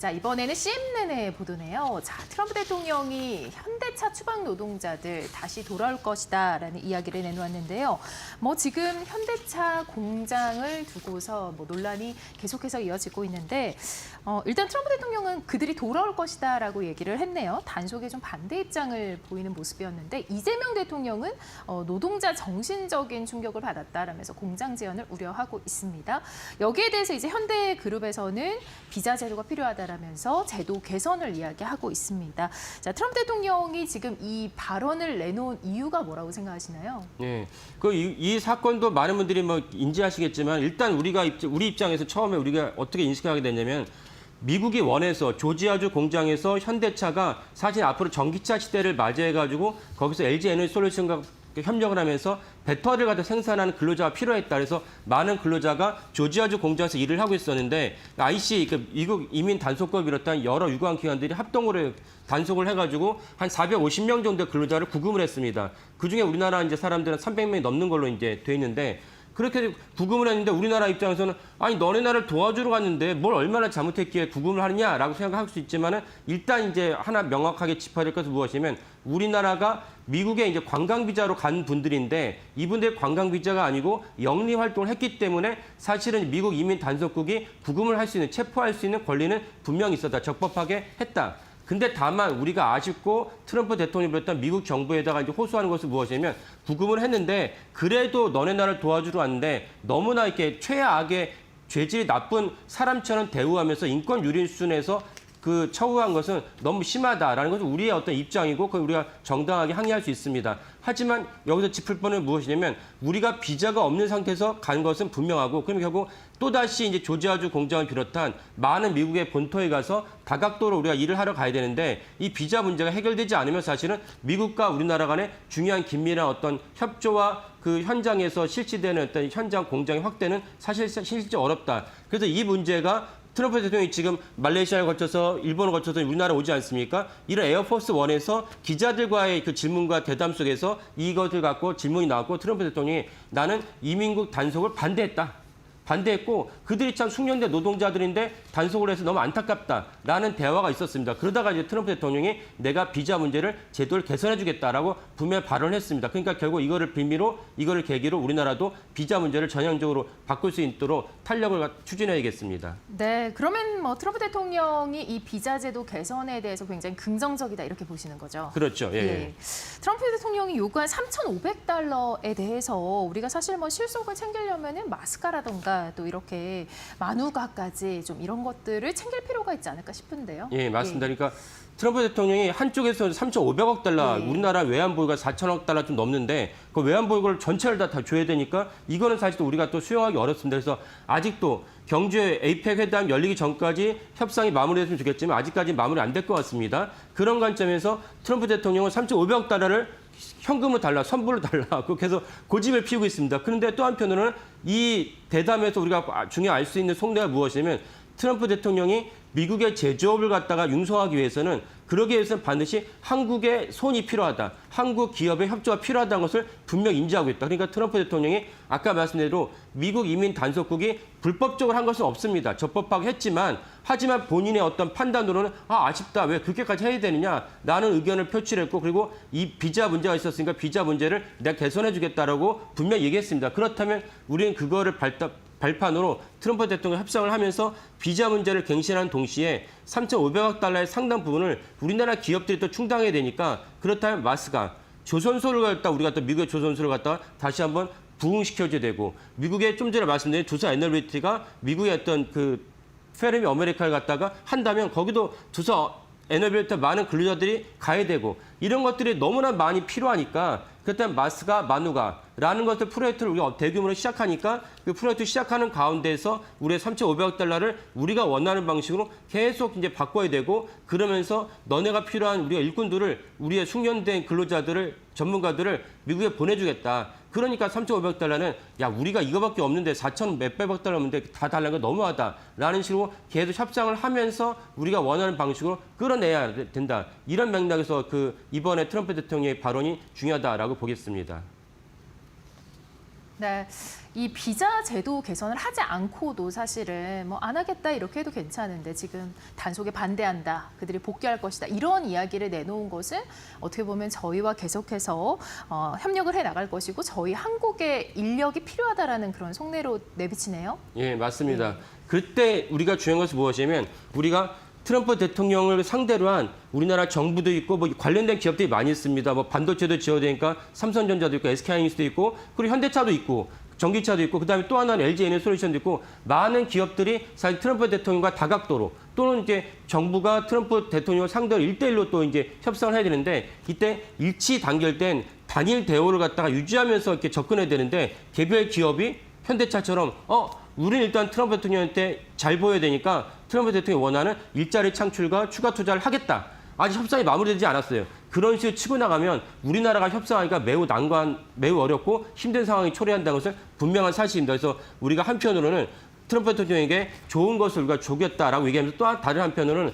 자, 이번에는 CNN의 보도네요. 자, 트럼프 대통령이 현대차 추방 노동자들 다시 돌아올 것이다라는 이야기를 내놓았는데요. 지금 현대차 공장을 두고서 논란이 계속해서 이어지고 있는데 일단 트럼프 대통령은 그들이 돌아올 것이다라고 얘기를 했네요. 단속에 좀 반대 입장을 보이는 모습이었는데 이재명 대통령은 노동자 정신적인 충격을 받았다라면서 공장 재현을 우려하고 있습니다. 여기에 대해서 이제 현대그룹에서는 비자 제도가 필요하다라면서 제도 개선을 이야기하고 있습니다. 자, 트럼프 대통령이 지금 이 발언을 내놓은 이유가 뭐라고 생각하시나요? 네, 이 사건도 많은 분들이 인지하시겠지만 일단 우리 입장에서 처음에 우리가 어떻게 인식하게 됐냐면 미국이 원해서 조지아주 공장에서 현대차가 사실 앞으로 전기차 시대를 맞이해가지고 거기서 LG 에너지 솔루션과 협력을 하면서 배터리를 갖다 생산하는 근로자가 필요했다. 그래서 많은 근로자가 조지아주 공장에서 일을 하고 있었는데 IC, 미국 이민 단속법을 비롯한 여러 유관 기관들이 합동으로 단속을 해가지고 한 450명 정도의 근로자를 구금을 했습니다. 그중에 우리나라 이제 사람들은 300명이 넘는 걸로 이제 돼 있는데 그렇게 구금을 했는데 우리나라 입장에서는 아니 너네 나라를 도와주러 갔는데 뭘 얼마나 잘못했기에 구금을 하느냐라고 생각할 수 있지만은 일단 이제 하나 명확하게 짚어야 될 것은 무엇이냐면 우리나라가 미국에 이제 관광 비자로 간 분들인데 이분들 관광 비자가 아니고 영리 활동을 했기 때문에 사실은 미국 이민 단속국이 구금을 할 수 있는 체포할 수 있는 권리는 분명히 있었다. 적법하게 했다. 근데 다만 우리가 아쉽고 트럼프 대통령이 비롯한 미국 정부에다가 이제 호소하는 것은 무엇이냐면 구금을 했는데 그래도 너네 나라를 도와주러 왔는데 너무나 이렇게 최악의 죄질이 나쁜 사람처럼 대우하면서 인권 유린 수준에서 처우한 것은 너무 심하다라는 것은 우리의 어떤 입장이고 그걸 우리가 정당하게 항의할 수 있습니다. 하지만 여기서 짚을 바는 무엇이냐면 우리가 비자가 없는 상태에서 간 것은 분명하고 그럼 결국 또다시 이제 조지아주 공장을 비롯한 많은 미국의 본토에 가서 다각도로 우리가 일을 하러 가야 되는데 이 비자 문제가 해결되지 않으면 사실은 미국과 우리나라 간의 중요한 긴밀한 어떤 협조와 그 현장에서 실시되는 어떤 현장 공장의 확대는 사실 실질 어렵다. 그래서 이 문제가 트럼프 대통령이 지금 말레이시아를 거쳐서 일본을 거쳐서 우리나라 오지 않습니까? 이런 에어포스 원에서 기자들과의 그 질문과 대담 속에서 이것을 갖고 질문이 나왔고 트럼프 대통령이 나는 이민국 단속을 반대했고 그들이 참 숙련된 노동자들인데 단속을 해서 너무 안타깝다라는 대화가 있었습니다. 그러다가 이제 트럼프 대통령이 내가 비자 문제를 제도를 개선해주겠다라고 분명히 발언을 했습니다. 그러니까 결국 이거를 계기로 우리나라도 비자 문제를 전향적으로 바꿀 수 있도록 탄력을 추진해야겠습니다. 네, 그러면 트럼프 대통령이 이 비자 제도 개선에 대해서 굉장히 긍정적이다 이렇게 보시는 거죠? 그렇죠. 예. 예. 트럼프 대통령이 요구한 3,500달러에 대해서 우리가 사실 실속을 챙기려면은 마스카라던가 또 이렇게 마누카까지 좀 이런 것들을 챙길 필요가 있지 않을까 싶은데요. 예, 맞습니다. 그러니까 트럼프 대통령이 한쪽에서 3,500억 달러, 우리나라 외환보유가 4천억 달러 좀 넘는데 그 외환보유고를 전체를 다 줘야 되니까 이거는 사실 또 우리가 또 수용하기 어렵습니다. 그래서 아직도 경제 에이펙 회담 열리기 전까지 협상이 마무리됐으면 좋겠지만 아직까지 마무리 안 될 것 같습니다. 그런 관점에서 트럼프 대통령은 3,500억 달러를 현금을 달라, 선불로 달라, 계속 고집을 피우고 있습니다. 그런데 또 한편으로는 이 대담에서 우리가 중요히 알 수 있는 속내가 무엇이냐면 트럼프 대통령이 미국의 제조업을 갖다가 융성하기 위해서는 그러기 위해서는 반드시 한국의 손이 필요하다. 한국 기업의 협조가 필요하다는 것을 분명히 인지하고 있다. 그러니까 트럼프 대통령이 아까 말씀드린 대로 미국 이민 단속국이 불법적으로 한 것은 없습니다. 적법하게 했지만 하지만 본인의 어떤 판단으로는 아쉽다. 왜 그렇게까지 해야 되느냐라는 의견을 표출했고 그리고 이 비자 문제가 있었으니까 비자 문제를 내가 개선해 주겠다라고 분명히 얘기했습니다. 그렇다면 우리는 그거를 발판으로 트럼프 대통령 협상을 하면서 비자 문제를 갱신하는 동시에 3,500억 달러의 상당 부분을 우리나라 기업들이 또 충당해야 되니까 그렇다면 마스가 조선소를 갖다 우리가 또 미국의 조선소를 갖다가 다시 한번 부흥시켜줘야 되고 미국의 좀 전에 말씀드린 두산 에너비티가 미국의 어떤 페르미 아메리카를 갖다가 한다면 거기도 두산 에너비티 많은 근로자들이 가야 되고 이런 것들이 너무나 많이 필요하니까 그렇다면 마스가 마누가라는 것들 프로젝트를 우리가 대규모로 시작하니까 그 프로젝트 시작하는 가운데서 우리의 3,500억 달러를 우리가 원하는 방식으로 계속 이제 바꿔야 되고 그러면서 너네가 필요한 우리가 일꾼들을 우리의 숙련된 근로자들을 전문가들을 미국에 보내주겠다. 그러니까 3,500억 달러는 야 우리가 이거밖에 없는데 4천 몇백억 달러 없는데 다 달라는 거 너무하다라는 식으로 계속 협상을 하면서 우리가 원하는 방식으로 끌어내야 된다. 이런 맥락에서 이번에 트럼프 대통령의 발언이 중요하다라고 보겠습니다. 네, 이 비자 제도 개선을 하지 않고도 사실은 뭐 안 하겠다 이렇게 해도 괜찮은데 지금 단속에 반대한다, 그들이 복귀할 것이다 이런 이야기를 내놓은 것은 어떻게 보면 저희와 계속해서 협력을 해 나갈 것이고 저희 한국의 인력이 필요하다라는 그런 속내로 내비치네요. 예, 맞습니다. 그때 우리가 중요한 것은 무엇이냐면 우리가 트럼프 대통령을 상대로 한 우리나라 정부도 있고 뭐 관련된 기업들이 많이 있습니다. 뭐 반도체도 지어되니까 삼성전자도 있고 SK하이닉스도 있고 그리고 현대차도 있고 전기차도 있고 그다음에 또 하나는 LG 에너솔루션도 있고 많은 기업들이 사실 트럼프 대통령과 다각도로 또는 이제 정부가 트럼프 대통령을 상대로 1대1로 또 이제 협상을 해야 되는데 이때 일치 단결된 단일 대우를 갖다가 유지하면서 이렇게 접근해야 되는데 개별 기업이 현대차처럼 우리는 일단 트럼프 대통령한테 잘 보여야 되니까 트럼프 대통령이 원하는 일자리 창출과 추가 투자를 하겠다. 아직 협상이 마무리되지 않았어요. 그런 식으로 치고 나가면 우리나라가 협상하기가 매우 어렵고 힘든 상황이 초래한다는 것을 분명한 사실입니다. 그래서 우리가 한편으로는 트럼프 대통령에게 좋은 것을 우리가 조겼다라고 얘기하면서 또 다른 한편으로는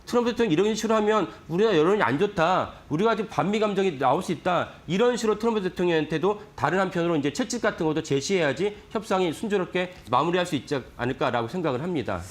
트럼프 대통령이 이런 식으로 하면 우리나라 여론이 안 좋다. 우리가 지금 반미 감정이 나올 수 있다. 이런 식으로 트럼프 대통령한테도 다른 한편으로 이제 채찍 같은 것도 제시해야지 협상이 순조롭게 마무리할 수 있지 않을까라고 생각을 합니다.